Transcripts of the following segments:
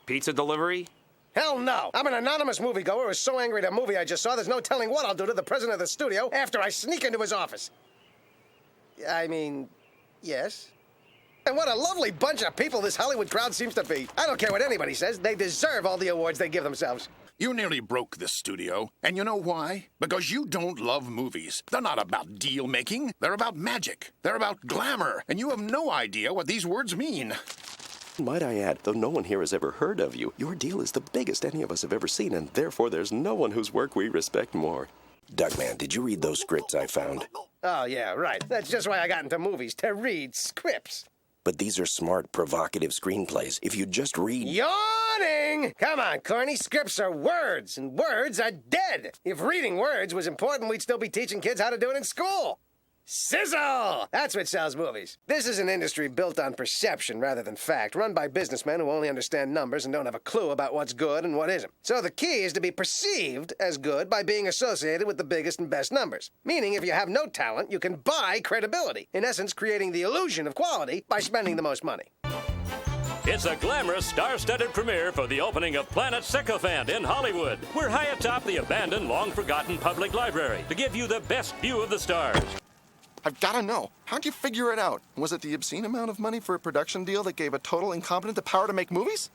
Pizza delivery? Hell no! I'm an anonymous moviegoer who's so angry at a movie I just saw, there's no telling what I'll do to the president of the studio after I sneak into his office. I mean, yes. And what a lovely bunch of people this Hollywood crowd seems to be. I don't care what anybody says, they deserve all the awards they give themselves. You nearly broke this studio, and you know why? Because you don't love movies. They're not about deal-making. They're about magic. They're about glamour, and you have no idea what these words mean. Might I add, though no one here has ever heard of you, your deal is the biggest any of us have ever seen, and therefore there's no one whose work we respect more. Duckman, did you read those scripts I found? Oh, yeah, right. That's just why I got into movies, to read scripts. But these are smart, provocative screenplays. If you just read... Yawning! Come on, Corny. Scripts are words, and words are dead. If reading words was important, we'd still be teaching kids how to do it in school. Sizzle! That's what sells movies. This is an industry built on perception rather than fact, run by businessmen who only understand numbers and don't have a clue about what's good and what isn't. So the key is to be perceived as good by being associated with the biggest and best numbers. Meaning if you have no talent, you can buy credibility. In essence, creating the illusion of quality by spending the most money. It's a glamorous, star-studded premiere for the opening of Planet Sycophant in Hollywood. We're high atop the abandoned, long-forgotten public library to give you the best view of the stars. I've got to know, how'd you figure it out? Was it the obscene amount of money for a production deal that gave a total incompetent the power to make movies?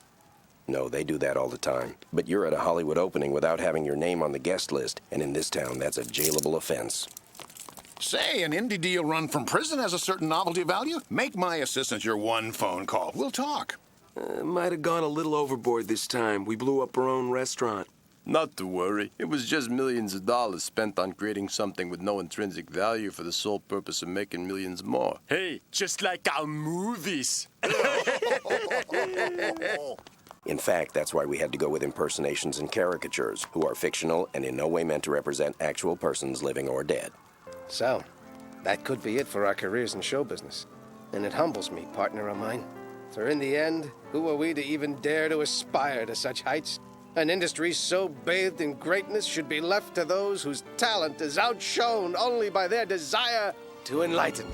No, they do that all the time. But you're at a Hollywood opening without having your name on the guest list, and in this town, that's a jailable offense. Say, an indie deal run from prison has a certain novelty value? Make my assistant your one phone call. We'll talk. Might have gone a little overboard this time. We blew up our own restaurant. Not to worry. It was just millions of dollars spent on creating something with no intrinsic value for the sole purpose of making millions more. Hey, just like our movies. In fact, that's why we had to go with impersonations and caricatures, who are fictional and in no way meant to represent actual persons, living or dead. So, that could be it for our careers in show business. And it humbles me, partner of mine. For in the end, who are we to even dare to aspire to such heights? An industry so bathed in greatness should be left to those whose talent is outshone only by their desire to enlighten.